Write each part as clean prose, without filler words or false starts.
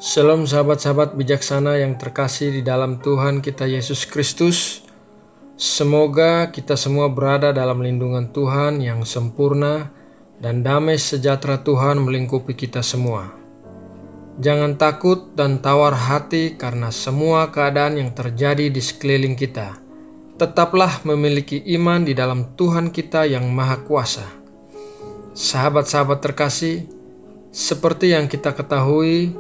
Shalom sahabat-sahabat bijaksana yang terkasih di dalam Tuhan kita Yesus Kristus. Semoga kita semua berada dalam lindungan Tuhan yang sempurna dan damai sejahtera Tuhan melingkupi kita semua. Jangan takut dan tawar hati karena semua keadaan yang terjadi di sekeliling kita. Tetaplah memiliki iman di dalam Tuhan kita yang Maha Kuasa. Sahabat-sahabat terkasih, seperti yang kita ketahui,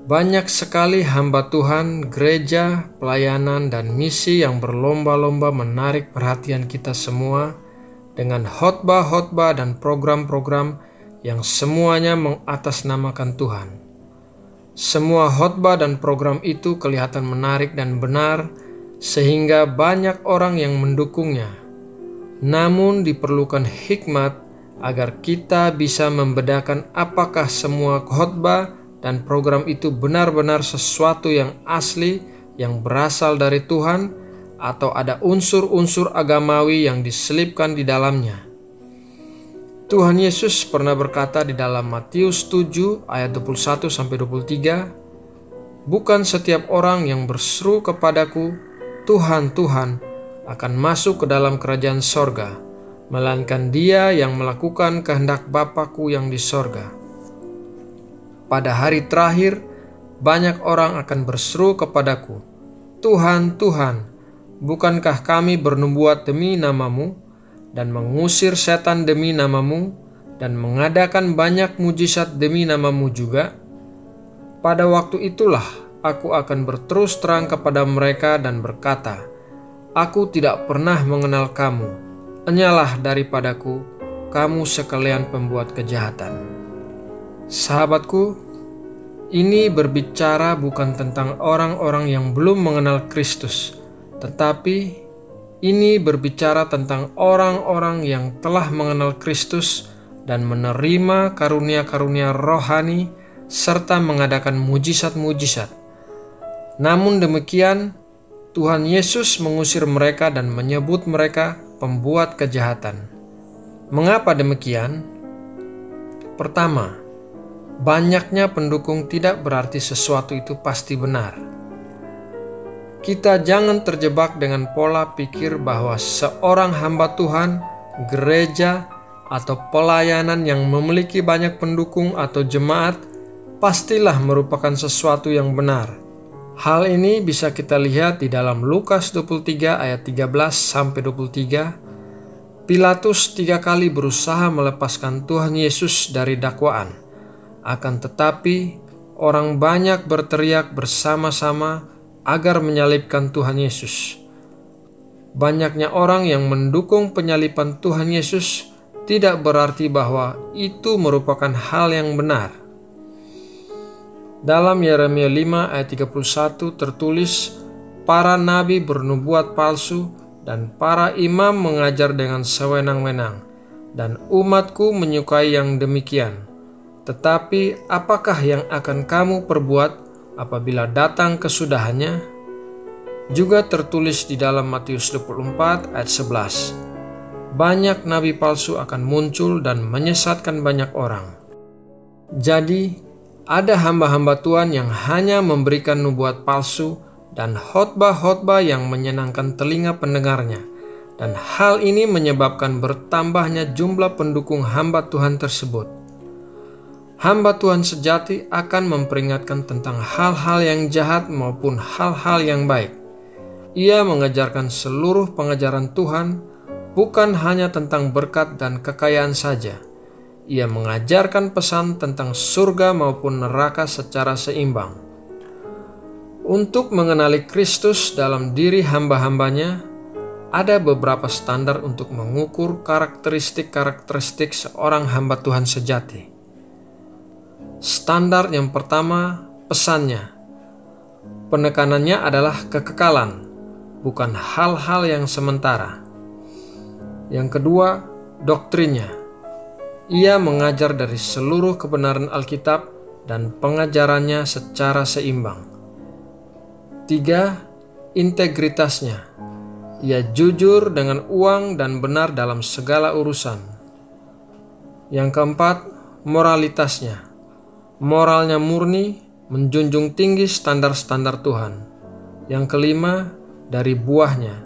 banyak sekali hamba Tuhan, gereja, pelayanan, dan misi yang berlomba-lomba menarik perhatian kita semua dengan khotbah-khotbah dan program-program yang semuanya mengatasnamakan Tuhan. Semua khotbah dan program itu kelihatan menarik dan benar sehingga banyak orang yang mendukungnya. Namun diperlukan hikmat agar kita bisa membedakan apakah semua khotbah dan program itu benar-benar sesuatu yang asli, yang berasal dari Tuhan, atau ada unsur-unsur agamawi yang diselipkan di dalamnya. Tuhan Yesus pernah berkata di dalam Matius 7 ayat 21-23, "Bukan setiap orang yang berseru kepadaku, Tuhan, Tuhan, akan masuk ke dalam kerajaan sorga, melainkan dia yang melakukan kehendak Bapa-Ku yang di sorga." Pada hari terakhir, banyak orang akan berseru kepadaku, "Tuhan, Tuhan, bukankah kami bernubuat demi nama-Mu, dan mengusir setan demi nama-Mu, dan mengadakan banyak mujizat demi nama-Mu juga?" Pada waktu itulah aku akan berterus terang kepada mereka dan berkata, "Aku tidak pernah mengenal kamu. Enyalah daripadaku, kamu sekalian pembuat kejahatan." Sahabatku, ini berbicara bukan tentang orang-orang yang belum mengenal Kristus, tetapi ini berbicara tentang orang-orang yang telah mengenal Kristus dan menerima karunia-karunia rohani serta mengadakan mujizat-mujizat. Namun demikian, Tuhan Yesus mengusir mereka dan menyebut mereka pembuat kejahatan. Mengapa demikian? Pertama, banyaknya pendukung tidak berarti sesuatu itu pasti benar. Kita jangan terjebak dengan pola pikir bahwa seorang hamba Tuhan, gereja, atau pelayanan yang memiliki banyak pendukung atau jemaat pastilah merupakan sesuatu yang benar. Hal ini bisa kita lihat di dalam Lukas 23 ayat 13-23. Pilatus 3 kali berusaha melepaskan Tuhan Yesus dari dakwaan. Akan tetapi, orang banyak berteriak bersama-sama agar menyalibkan Tuhan Yesus. Banyaknya orang yang mendukung penyaliban Tuhan Yesus tidak berarti bahwa itu merupakan hal yang benar. Dalam Yeremia 5 ayat 31 tertulis, "Para nabi bernubuat palsu dan para imam mengajar dengan sewenang-wenang, dan umatku menyukai yang demikian. Tetapi apakah yang akan kamu perbuat apabila datang kesudahannya?" Juga tertulis di dalam Matius 24 ayat 11, "Banyak nabi palsu akan muncul dan menyesatkan banyak orang." Jadi, ada hamba-hamba Tuhan yang hanya memberikan nubuat palsu dan khotbah-khotbah yang menyenangkan telinga pendengarnya, dan hal ini menyebabkan bertambahnya jumlah pendukung hamba Tuhan tersebut. Hamba Tuhan sejati akan memperingatkan tentang hal-hal yang jahat maupun hal-hal yang baik. Ia mengajarkan seluruh pengajaran Tuhan, bukan hanya tentang berkat dan kekayaan saja. Ia mengajarkan pesan tentang surga maupun neraka secara seimbang. Untuk mengenali Kristus dalam diri hamba-hambanya, ada beberapa standar untuk mengukur karakteristik-karakteristik seorang hamba Tuhan sejati. Standar yang pertama, pesannya. Penekanannya adalah kekekalan, bukan hal-hal yang sementara. Yang kedua, doktrinnya. Ia mengajar dari seluruh kebenaran Alkitab dan pengajarannya secara seimbang. 3. Integritasnya. Ia jujur dengan uang dan benar dalam segala urusan. Yang keempat, moralitasnya. Moralnya murni, menjunjung tinggi standar-standar Tuhan. Yang kelima, dari buahnya,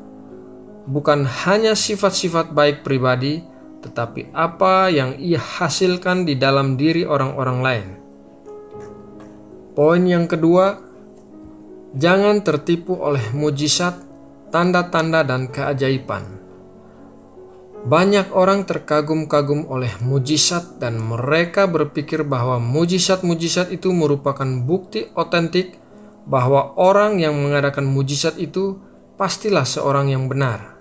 bukan hanya sifat-sifat baik pribadi, tetapi apa yang ia hasilkan di dalam diri orang-orang lain. Poin yang kedua, jangan tertipu oleh mujizat, tanda-tanda, dan keajaiban. Banyak orang terkagum-kagum oleh mujizat dan mereka berpikir bahwa mujizat-mujizat itu merupakan bukti otentik bahwa orang yang mengadakan mujizat itu pastilah seorang yang benar.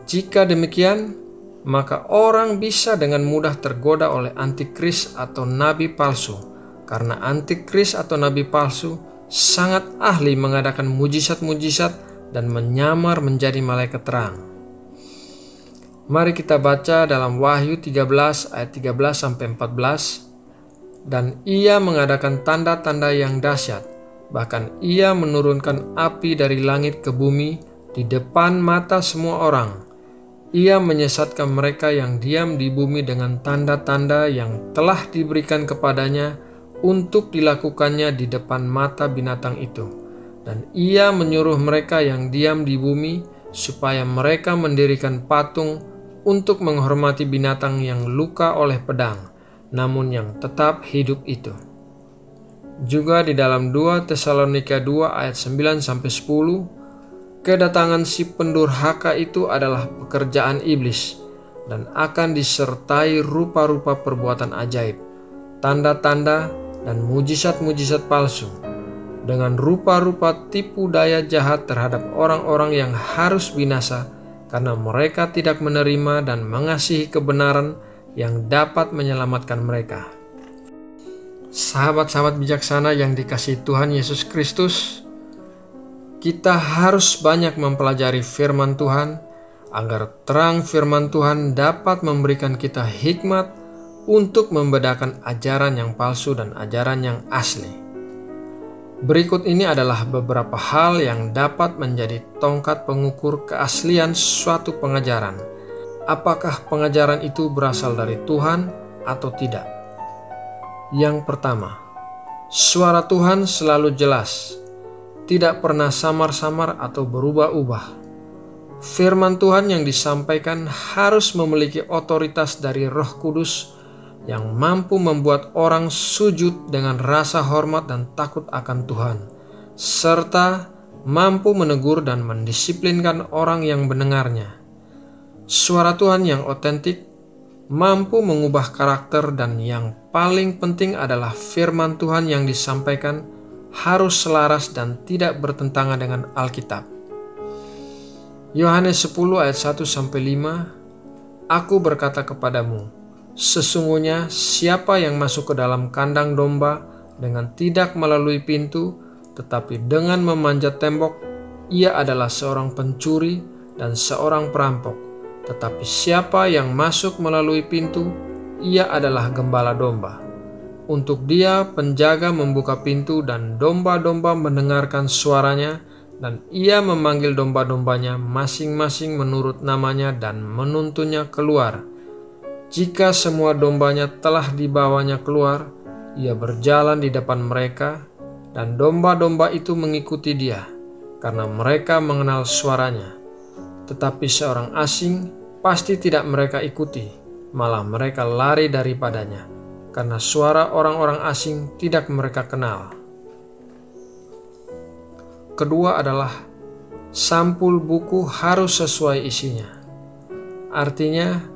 Jika demikian, maka orang bisa dengan mudah tergoda oleh antikris atau nabi palsu, karena antikris atau nabi palsu sangat ahli mengadakan mujizat-mujizat dan menyamar menjadi malaikat terang. Mari kita baca dalam Wahyu 13 ayat 13-14. Dan ia mengadakan tanda-tanda yang dahsyat, bahkan ia menurunkan api dari langit ke bumi di depan mata semua orang. Ia menyesatkan mereka yang diam di bumi dengan tanda-tanda yang telah diberikan kepadanya untuk dilakukannya di depan mata binatang itu. Dan ia menyuruh mereka yang diam di bumi supaya mereka mendirikan patung untuk menghormati binatang yang luka oleh pedang, namun yang tetap hidup itu. Juga di dalam 2 Tesalonika 2 ayat 9-10, kedatangan si pendurhaka itu adalah pekerjaan iblis dan akan disertai rupa-rupa perbuatan ajaib, tanda-tanda, dan mujizat-mujizat palsu, dengan rupa-rupa tipu daya jahat terhadap orang-orang yang harus binasa karena mereka tidak menerima dan mengasihi kebenaran yang dapat menyelamatkan mereka. Sahabat-sahabat bijaksana yang dikasihi Tuhan Yesus Kristus, kita harus banyak mempelajari firman Tuhan agar terang firman Tuhan dapat memberikan kita hikmat untuk membedakan ajaran yang palsu dan ajaran yang asli. Berikut ini adalah beberapa hal yang dapat menjadi tongkat pengukur keaslian suatu pengajaran. Apakah pengajaran itu berasal dari Tuhan atau tidak? Yang pertama, suara Tuhan selalu jelas, tidak pernah samar-samar atau berubah-ubah. Firman Tuhan yang disampaikan harus memiliki otoritas dari Roh Kudus yang mampu membuat orang sujud dengan rasa hormat dan takut akan Tuhan, serta mampu menegur dan mendisiplinkan orang yang mendengarnya. Suara Tuhan yang otentik mampu mengubah karakter, dan yang paling penting adalah firman Tuhan yang disampaikan harus selaras dan tidak bertentangan dengan Alkitab. Yohanes 10 ayat 1-5, Aku berkata kepadamu, sesungguhnya siapa yang masuk ke dalam kandang domba dengan tidak melalui pintu, tetapi dengan memanjat tembok, ia adalah seorang pencuri dan seorang perampok. Tetapi siapa yang masuk melalui pintu, ia adalah gembala domba. Untuk dia penjaga membuka pintu dan domba-domba mendengarkan suaranya, dan ia memanggil domba-dombanya masing-masing menurut namanya dan menuntunnya keluar. Jika semua dombanya telah dibawanya keluar, ia berjalan di depan mereka, dan domba-domba itu mengikuti dia, karena mereka mengenal suaranya. Tetapi seorang asing pasti tidak mereka ikuti, malah mereka lari daripadanya, karena suara orang-orang asing tidak mereka kenal. Kedua adalah, sampul buku harus sesuai isinya. Artinya,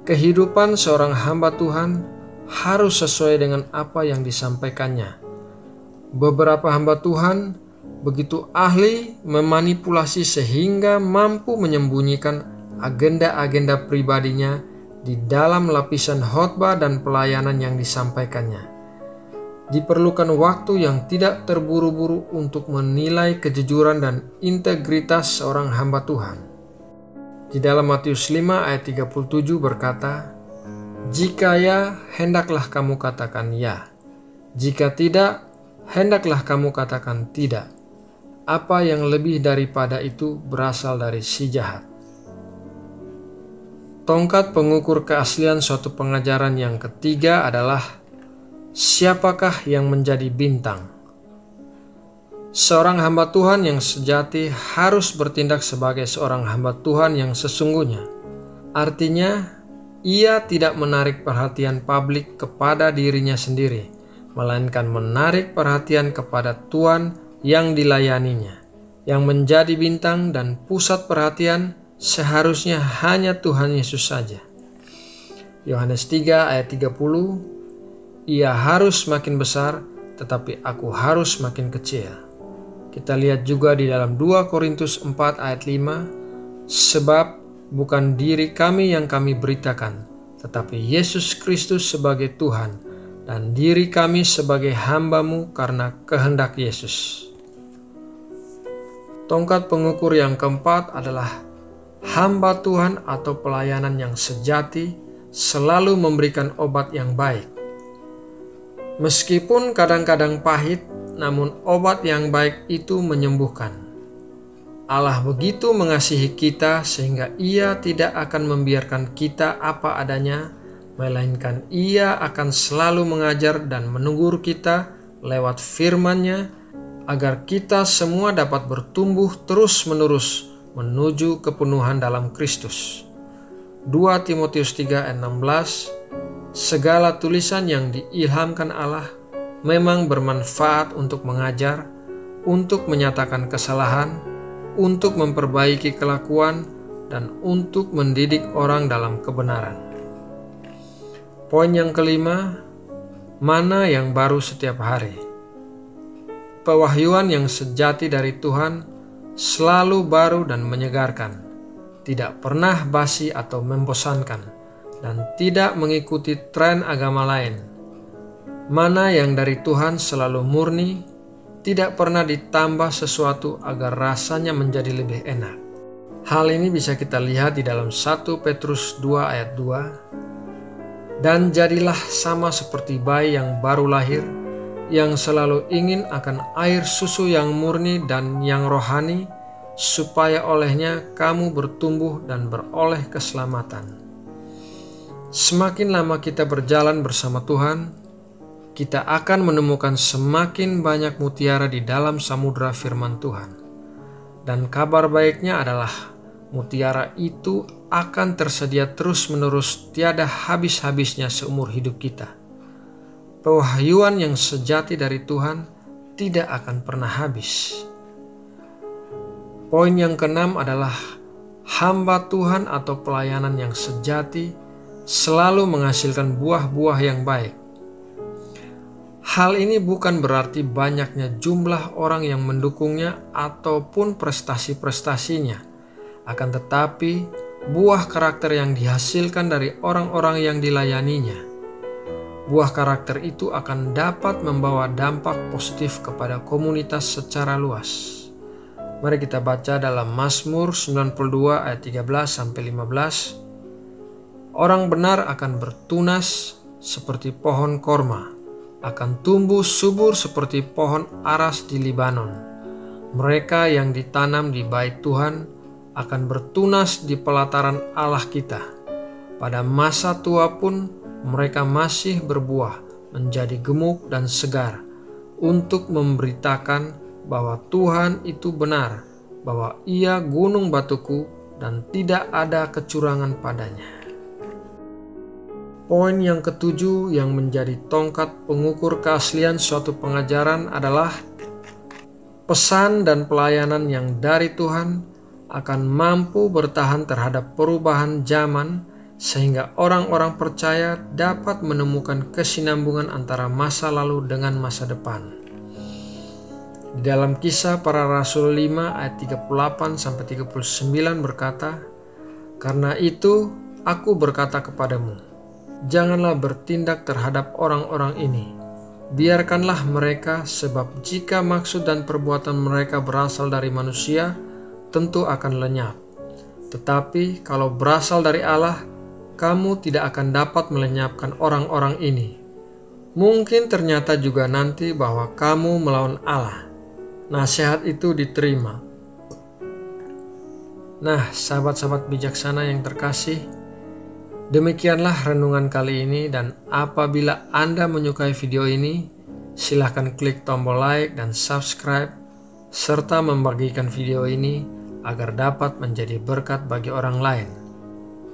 kehidupan seorang hamba Tuhan harus sesuai dengan apa yang disampaikannya. Beberapa hamba Tuhan begitu ahli memanipulasi sehingga mampu menyembunyikan agenda-agenda pribadinya di dalam lapisan khotbah dan pelayanan yang disampaikannya. Diperlukan waktu yang tidak terburu-buru untuk menilai kejujuran dan integritas seorang hamba Tuhan. Di dalam Matius 5 ayat 37 berkata, "Jika ya, hendaklah kamu katakan ya. Jika tidak, hendaklah kamu katakan tidak. Apa yang lebih daripada itu berasal dari si jahat." Tongkat pengukur keaslian suatu pengajaran yang ketiga adalah, siapakah yang menjadi bintang? Seorang hamba Tuhan yang sejati harus bertindak sebagai seorang hamba Tuhan yang sesungguhnya. Artinya, ia tidak menarik perhatian publik kepada dirinya sendiri, melainkan menarik perhatian kepada Tuhan yang dilayaninya. Yang menjadi bintang dan pusat perhatian seharusnya hanya Tuhan Yesus saja. Yohanes 3 ayat 30, ia harus makin besar, tetapi aku harus makin kecil. Kita lihat juga di dalam 2 Korintus 4 ayat 5, sebab bukan diri kami yang kami beritakan, tetapi Yesus Kristus sebagai Tuhan, dan diri kami sebagai hamba-Mu karena kehendak Yesus. Tongkat pengukur yang keempat adalah hamba Tuhan atau pelayanan yang sejati selalu memberikan obat yang baik. Meskipun kadang-kadang pahit, namun obat yang baik itu menyembuhkan. Allah begitu mengasihi kita sehingga Ia tidak akan membiarkan kita apa adanya, melainkan Ia akan selalu mengajar dan menegur kita lewat firman-Nya, agar kita semua dapat bertumbuh terus-menerus menuju kepenuhan dalam Kristus. 2 Timotius 3 ayat 16, segala tulisan yang diilhamkan Allah memang bermanfaat untuk mengajar, untuk menyatakan kesalahan, untuk memperbaiki kelakuan, dan untuk mendidik orang dalam kebenaran. Poin yang kelima, mana yang baru setiap hari. Pewahyuan yang sejati dari Tuhan selalu baru dan menyegarkan, tidak pernah basi atau membosankan, dan tidak mengikuti tren agama lain. Mana yang dari Tuhan selalu murni, tidak pernah ditambah sesuatu agar rasanya menjadi lebih enak. Hal ini bisa kita lihat di dalam 1 Petrus 2 ayat 2. Dan jadilah sama seperti bayi yang baru lahir, yang selalu ingin akan air susu yang murni dan yang rohani, supaya olehnya kamu bertumbuh dan beroleh keselamatan. Semakin lama kita berjalan bersama Tuhan, kita akan menemukan semakin banyak mutiara di dalam samudera firman Tuhan. Dan kabar baiknya adalah mutiara itu akan tersedia terus-menerus, tiada habis-habisnya seumur hidup kita. Pewahyuan yang sejati dari Tuhan tidak akan pernah habis. Poin yang keenam adalah hamba Tuhan atau pelayanan yang sejati selalu menghasilkan buah-buah yang baik. Hal ini bukan berarti banyaknya jumlah orang yang mendukungnya ataupun prestasi-prestasinya, akan tetapi buah karakter yang dihasilkan dari orang-orang yang dilayaninya. Buah karakter itu akan dapat membawa dampak positif kepada komunitas secara luas. Mari kita baca dalam Mazmur 92 ayat 13-15. Orang benar akan bertunas seperti pohon korma, akan tumbuh subur seperti pohon aras di Libanon. Mereka yang ditanam di bait Tuhan akan bertunas di pelataran Allah kita. Pada masa tua pun mereka masih berbuah, menjadi gemuk dan segar, untuk memberitakan bahwa Tuhan itu benar, bahwa Ia gunung batuku dan tidak ada kecurangan padanya. Poin yang ketujuh yang menjadi tongkat pengukur keaslian suatu pengajaran adalah pesan dan pelayanan yang dari Tuhan akan mampu bertahan terhadap perubahan zaman, sehingga orang-orang percaya dapat menemukan kesinambungan antara masa lalu dengan masa depan. Di dalam Kisah Para Rasul 5 ayat 38-39 berkata, "Karena itu aku berkata kepadamu, janganlah bertindak terhadap orang-orang ini. Biarkanlah mereka, sebab jika maksud dan perbuatan mereka berasal dari manusia, tentu akan lenyap. Tetapi kalau berasal dari Allah, kamu tidak akan dapat melenyapkan orang-orang ini. Mungkin ternyata juga nanti bahwa kamu melawan Allah." Nasihat itu diterima. Nah, sahabat-sahabat bijaksana yang terkasih, demikianlah renungan kali ini, dan apabila Anda menyukai video ini, silahkan klik tombol like dan subscribe, serta membagikan video ini agar dapat menjadi berkat bagi orang lain.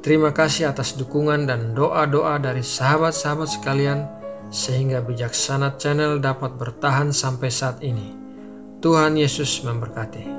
Terima kasih atas dukungan dan doa-doa dari sahabat-sahabat sekalian, sehingga Bijaksana Channel dapat bertahan sampai saat ini. Tuhan Yesus memberkati.